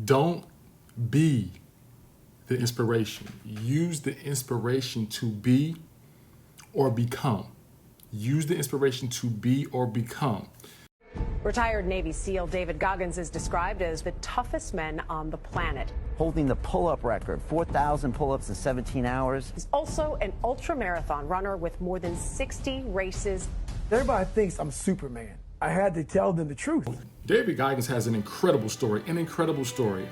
Don't be the inspiration. Use the inspiration to be or become. Use the inspiration to be or become. Retired Navy SEAL David Goggins is described as the toughest man on the planet. Holding the pull-up record, 4,000 pull-ups in 17 hours. He's also an ultra-marathon runner with more than 60 races. Everybody thinks I'm Superman. I had to tell them the truth. David Goggins has an incredible story,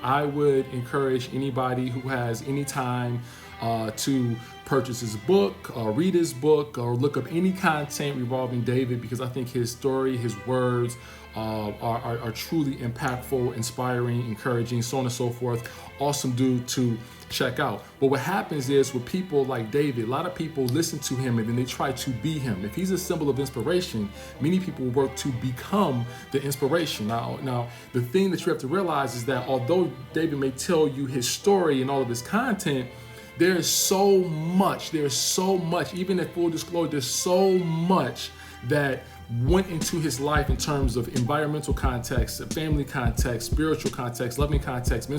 I would encourage anybody who has any time to purchase his book, read his book, or look up any content revolving David, because I think his story, his words are truly impactful, inspiring, encouraging, so on and so forth. Awesome dude to check out. But what happens is with people like David, a lot of people listen to him and then they try to be him. If he's a symbol of inspiration, many people work to become the inspiration. Now, the thing that you have to realize is that although David may tell you his story and all of his content, there's so much, even at full disclosure, there's so much that went into his life in terms of environmental context, family context, spiritual context, loving context,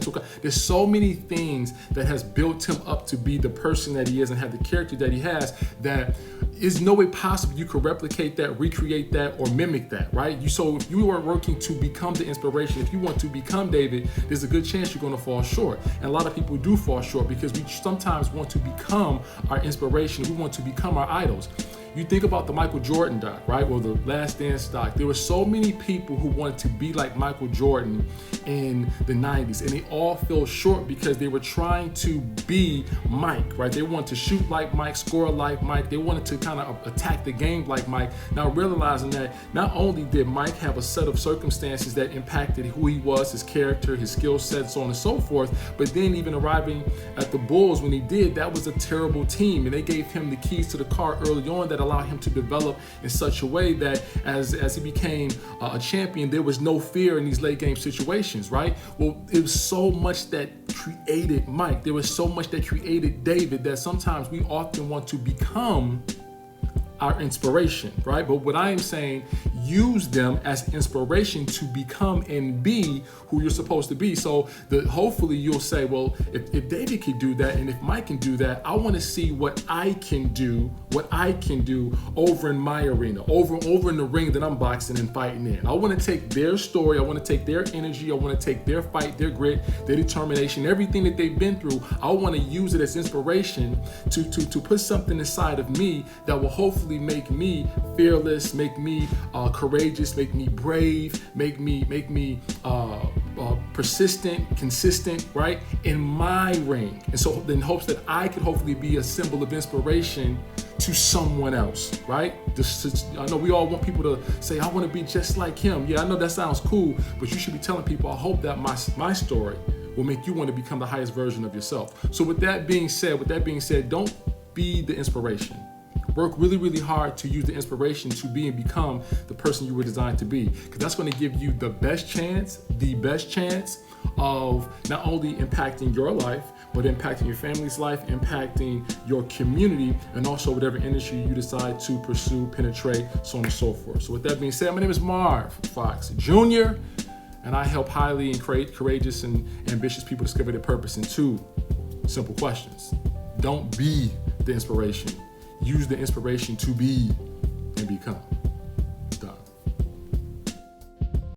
there's so many things that has built him up to be the person that he is and have the character that he has that is no way possible you could replicate that, recreate that, or mimic that, right? So if you are working to become the inspiration, if you want to become David, there's a good chance you're going to fall short. And a lot of people do fall short because we sometimes want to become our inspiration. We want to become our idols. You think about the Michael Jordan doc, right? Well, the Last Dance doc. There were so many people who wanted to be like Michael Jordan in the 90s, and they all fell short because they were trying to be Mike, right? They wanted to shoot like Mike, score like Mike. They wanted to kind of attack the game like Mike. Now realizing that not only did Mike have a set of circumstances that impacted who he was, his character, his skill set, so on and so forth, but then even arriving at the Bulls when he did, that was a terrible team, and they gave him the keys to the car early on that allowed him to develop in such a way that as he became a champion, there was no fear in these late game situations, right? Well, it was so much that created Mike. There was so much that created David that sometimes we often want to become our inspiration, right? But what I am saying, use them as inspiration to become and be who you're supposed to be. So hopefully you'll say, well, if David can do that and if Mike can do that, I want to see what I can do over in my arena, over in the ring that I'm boxing and fighting in. I want to take their story, I want to take their energy, I want to take their fight, their grit, their determination, everything that they've been through. I want to use it as inspiration to put something inside of me that will hopefully make me fearless, make me courageous, make me brave, make me persistent, consistent, right, in my ring. And so in hopes that I could hopefully be a symbol of inspiration to someone else, right? I know we all want people to say, I want to be just like him. Yeah, I know that sounds cool, but you should be telling people, I hope that my story will make you want to become the highest version of yourself. So with that being said, don't be the inspiration. Work really, really hard to use the inspiration to be and become the person you were designed to be, because that's going to give you the best chance of not only impacting your life, but impacting your family's life, impacting your community, and also whatever industry you decide to pursue, penetrate, so on and so forth. So with that being said, my name is Marv Fox Jr., and I help highly and courageous and ambitious people discover their purpose in 2 simple questions. Don't be the inspiration. Use the inspiration to be and become.